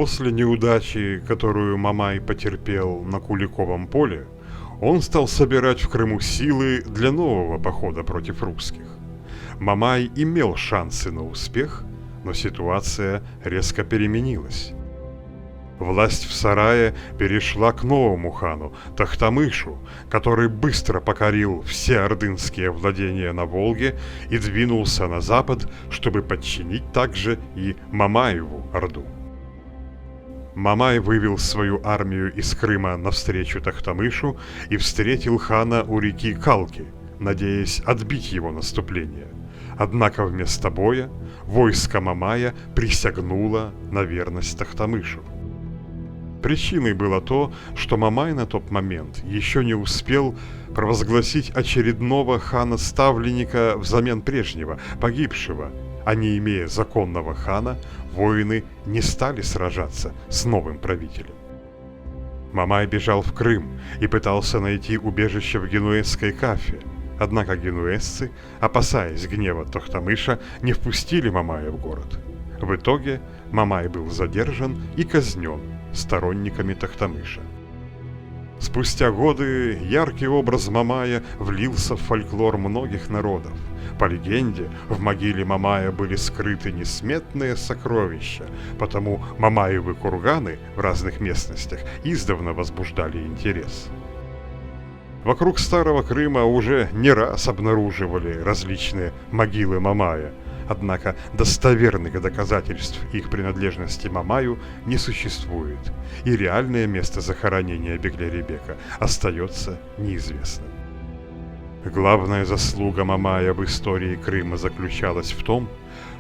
После неудачи, которую Мамай потерпел на Куликовом поле, он стал собирать в Крыму силы для нового похода против русских. Мамай имел шансы на успех, но ситуация резко переменилась. Власть в Сарае перешла к новому хану, Тохтамышу, который быстро покорил все ордынские владения на Волге и двинулся на запад, чтобы подчинить также и Мамаеву орду. Мамай вывел свою армию из Крыма навстречу Тохтамышу и встретил хана у реки Калки, надеясь отбить его наступление. Однако вместо боя войско Мамая присягнуло на верность Тохтамышу. Причиной было то, что Мамай на тот момент еще не успел провозгласить очередного хана-ставленника взамен прежнего, погибшего, а не имея законного хана, воины не стали сражаться с новым правителем. Мамай бежал в Крым и пытался найти убежище в генуэзской Кафе, однако генуэзцы, опасаясь гнева Тохтамыша, не впустили Мамая в город. В итоге Мамай был задержан и казнен сторонниками Тохтамыша. Спустя годы яркий образ Мамая влился в фольклор многих народов. По легенде, в могиле Мамая были скрыты несметные сокровища, потому Мамаевы курганы в разных местностях издавна возбуждали интерес. Вокруг Старого Крыма уже не раз обнаруживали различные могилы Мамая, однако достоверных доказательств их принадлежности Мамаю не существует, и реальное место захоронения Бегляребека остается неизвестным. Главная заслуга Мамая в истории Крыма заключалась в том,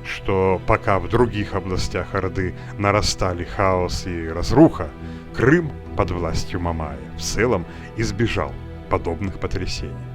что пока в других областях Орды нарастали хаос и разруха, Крым под властью Мамая в целом избежал подобных потрясений.